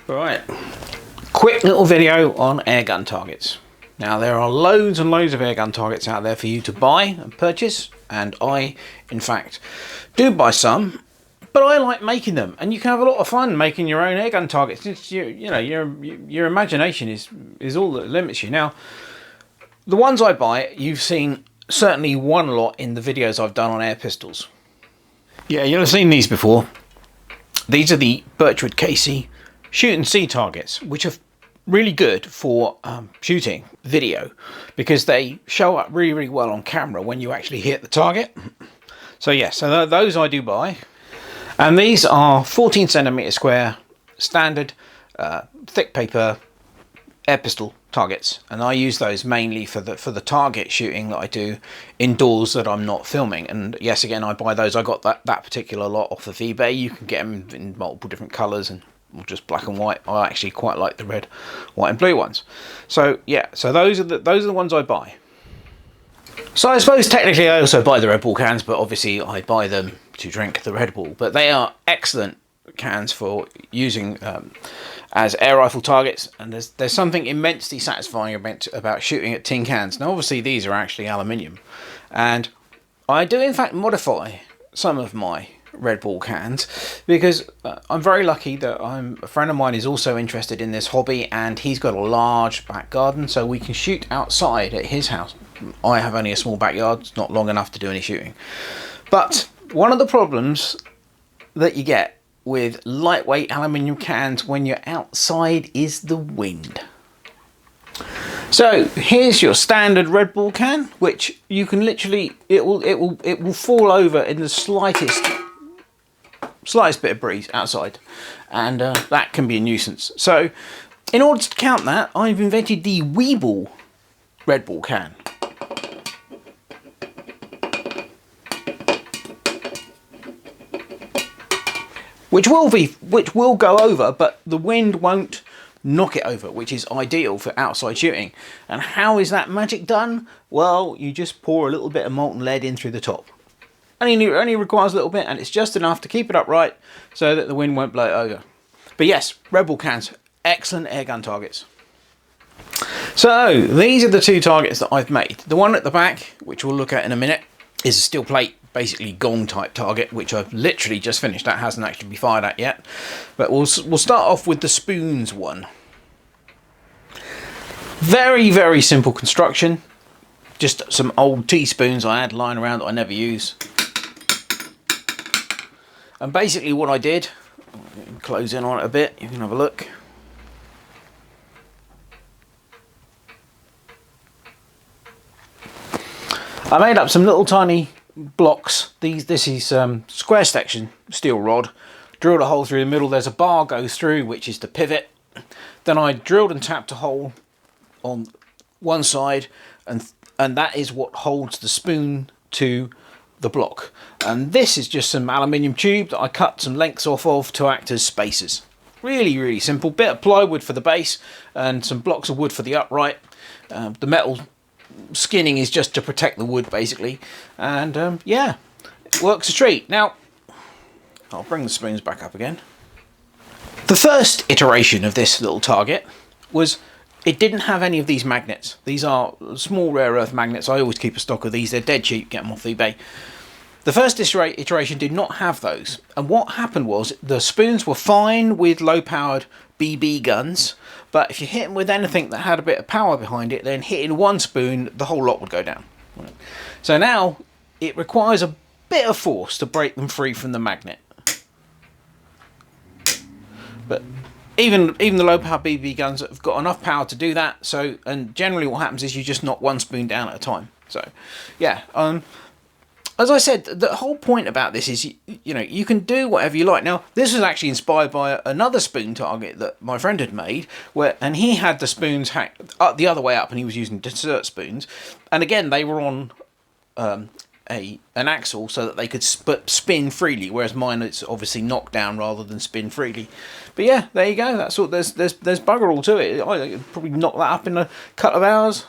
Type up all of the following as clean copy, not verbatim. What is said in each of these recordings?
Right, quick little video on airgun targets. Now there are loads and loads of airgun targets out there for you to buy and purchase, and I in fact do buy some, but I like making them, and you can have a lot of fun making your own airgun targets. It's your imagination is all that limits you. Now the ones I buy, you've seen certainly one lot in the videos I've done on air pistols. Yeah, you'll have seen these before. These are the Birchwood Casey Shoot and See targets, which are really good for shooting video because they show up really, really well on camera when you actually hit the target. So yes, so those I do buy. And these are 14 centimeter square standard thick paper air pistol targets, and I use those mainly for the target shooting that I do indoors that I'm not filming. And yes, again, I buy those. I got that particular lot off of eBay. You can get them in multiple different colors and just black and white. I actually quite like the red, white and blue ones. So yeah, so those are the ones I buy. So I suppose technically I also buy the Red Bull cans, but obviously I buy them to drink the Red Bull. But they are excellent cans for using as air rifle targets, and there's something immensely satisfying about shooting at tin cans. Now obviously these are actually aluminium, and I do in fact modify some of my Red Bull cans because I'm very lucky that a friend of mine is also interested in this hobby, and he's got a large back garden, so we can shoot outside at his house. I have only a small backyard, it's not long enough to do any shooting. But one of the problems that you get with lightweight aluminium cans when you're outside is the wind. So here's your standard Red Bull can, which you can literally, it will fall over in the slightest bit of breeze outside, and that can be a nuisance. So in order to count that, I've invented the Weeble Red Bull can. Which will go over, but the wind won't knock it over, which is ideal for outside shooting. And how is that magic done? Well, you just pour a little bit of molten lead in through the top. It only requires a little bit, and it's just enough to keep it upright so that the wind won't blow it over. But yes, Red Bull cans, excellent airgun targets. So these are the two targets that I've made. The one at the back, which we'll look at in a minute, is a steel plate, basically gong type target, which I've literally just finished. That hasn't actually been fired at yet. But we'll start off with the spoons one. Very, very simple construction. Just some old teaspoons I had lying around that I never use. And basically what I did, close in on it a bit, you can have a look. I made up some little tiny blocks. This is square section steel rod. Drilled a hole through the middle. There's a bar goes through, which is the pivot. Then I drilled and tapped a hole on one side, and that is what holds the spoon to the block. And this is just some aluminium tube that I cut some lengths off of to act as spacers. Really, really simple. Bit of plywood for the base and some blocks of wood for the upright. The metal skinning is just to protect the wood basically, and yeah, it works a treat. Now I'll bring the spoons back up again. The first iteration of this little target was it didn't have any of these magnets. These are small rare earth magnets. I always keep a stock of these. They're dead cheap, get them off eBay. The first iteration did not have those, and what happened was the spoons were fine with low powered BB guns, but if you hit them with anything that had a bit of power behind it, then hitting one spoon, the whole lot would go down. So now it requires a bit of force to break them free from the magnet. But even the low power BB guns have got enough power to do that. So, and generally what happens is you just knock one spoon down at a time. So yeah, as I said, the whole point about this is, you can do whatever you like. Now, this was actually inspired by another spoon target that my friend had made, and he had the spoons the other way up, and he was using dessert spoons. And again, they were on an axle so that they could spin freely, whereas mine is obviously knocked down rather than spin freely. But yeah, there you go. That's all. There's bugger all to it. I could probably knock that up in a couple of hours.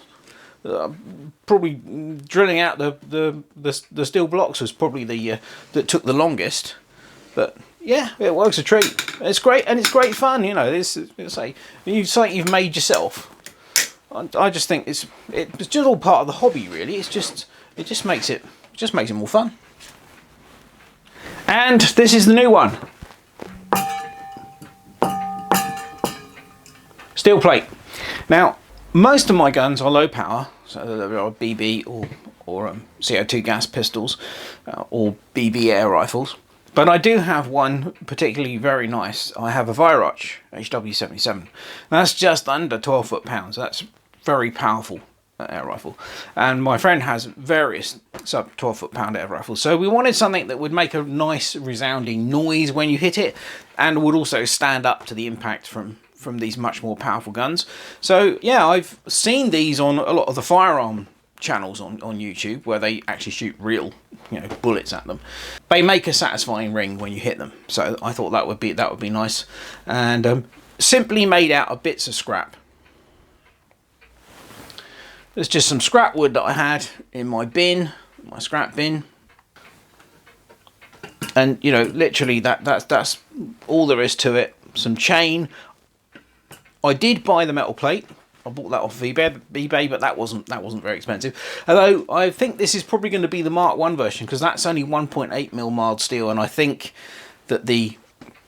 Probably drilling out the steel blocks was probably that took the longest, but yeah, it works a treat. It's great, and it's great fun. You know, it's like something you've made yourself. I just think it's just all part of the hobby, really. It just makes it more fun. And this is the new one. Steel plate. Now, most of my guns are low power, so there are BB or CO2 gas pistols or BB air rifles. But I do have one particularly very nice. I have a Weihrauch HW77. That's just under 12 foot-pounds. That's very powerful air rifle. And my friend has various sub 12 foot-pound air rifles. So we wanted something that would make a nice resounding noise when you hit it, and would also stand up to the impact from these much more powerful guns. So yeah, I've seen these on a lot of the firearm channels on YouTube, where they actually shoot real, you know, bullets at them. They make a satisfying ring when you hit them. So I thought that would be nice, and simply made out of bits of scrap. There's just some scrap wood that I had in my bin, my scrap bin, and you know, literally that's all there is to it. Some chain. I did buy the metal plate. I bought that off of eBay, but that wasn't very expensive. Although I think this is probably going to be the Mark 1 version, because that's only 1.8mm mild steel, and I think that the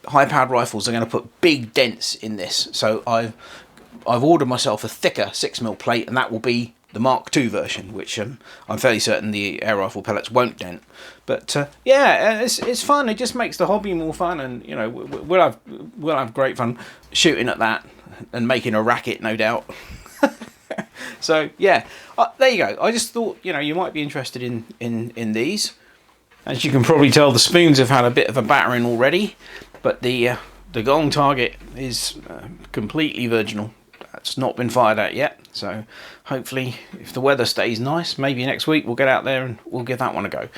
high-powered rifles are going to put big dents in this. So I've ordered myself a thicker 6mm plate, and that will be the Mark 2 version, which I'm fairly certain the air rifle pellets won't dent. But yeah, it's fun. It just makes the hobby more fun, and you know, we'll have great fun shooting at that and making a racket, no doubt. So yeah, there you go. I just thought, you know, you might be interested in these. As you can probably tell, the spoons have had a bit of a battering already, but the gong target is completely virginal. It's not been fired at yet, so hopefully, if the weather stays nice, maybe next week we'll get out there and we'll give that one a go.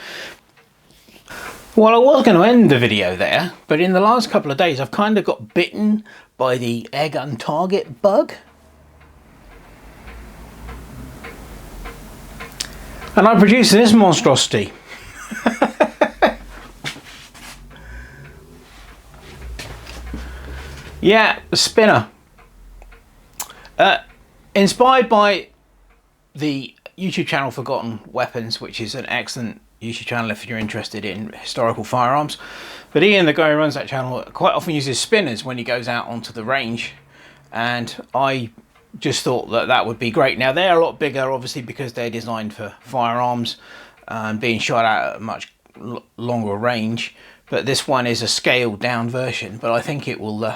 Well, I was going to end the video there, but in the last couple of days I've kind of got bitten by the airgun target bug. And I produced this monstrosity. Yeah, the spinner. Inspired by the YouTube channel Forgotten Weapons, which is an excellent YouTube channel if you're interested in historical firearms. But Ian, the guy who runs that channel, quite often uses spinners when he goes out onto the range, and I just thought that would be great. Now they're a lot bigger, obviously, because they're designed for firearms and being shot at a much longer range. But this one is a scaled down version, but I think it will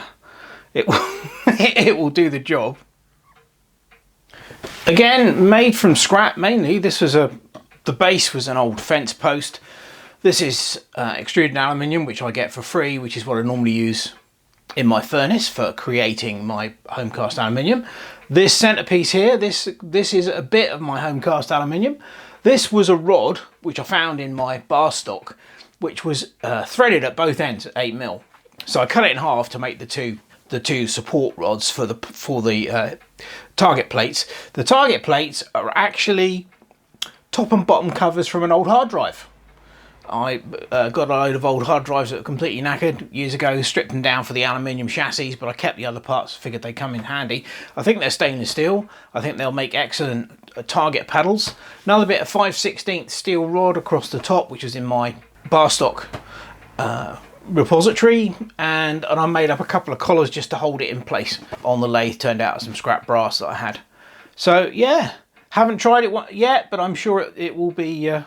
it will do the job. Again, made from scrap mainly. This was the base was an old fence post. This is extruded aluminium, which I get for free, which is what I normally use in my furnace for creating my home cast aluminium. This centerpiece here, this is a bit of my home cast aluminium. This was a rod which I found in my bar stock, which was threaded at both ends at 8mm. So I cut it in half to make the two support rods for the target plates. The target plates are actually top and bottom covers from an old hard drive. I got a load of old hard drives that were completely knackered years ago, stripped them down for the aluminium chassis, but I kept the other parts, figured they'd come in handy. I think they're stainless steel. I think they'll make excellent target paddles. Another bit of 5/16 steel rod across the top, which was in my bar stock repository, and I made up a couple of collars just to hold it in place on the lathe. Turned out some scrap brass that I had. So yeah, haven't tried it yet, but I'm sure it will be a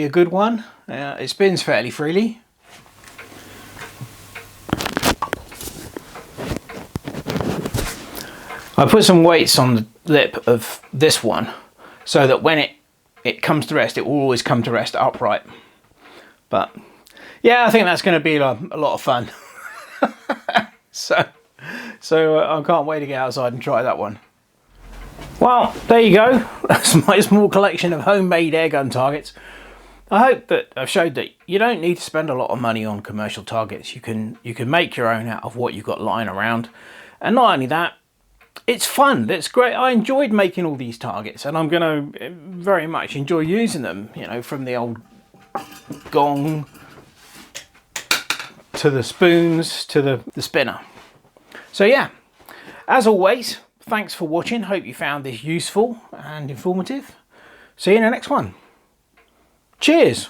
good one. It spins fairly freely. I put some weights on the lip of this one so that when it comes to rest, it will always come to rest upright. But yeah, I think that's going to be a lot of fun. so I can't wait to get outside and try that one. Well, there you go. That's my small collection of homemade airgun targets. I hope that I've showed that you don't need to spend a lot of money on commercial targets. You can make your own out of what you've got lying around. And not only that, it's fun. It's great. I enjoyed making all these targets, and I'm going to very much enjoy using them, you know, from the old gong to the spoons, to the spinner. So yeah, as always, thanks for watching. Hope you found this useful and informative. See you in the next one. Cheers.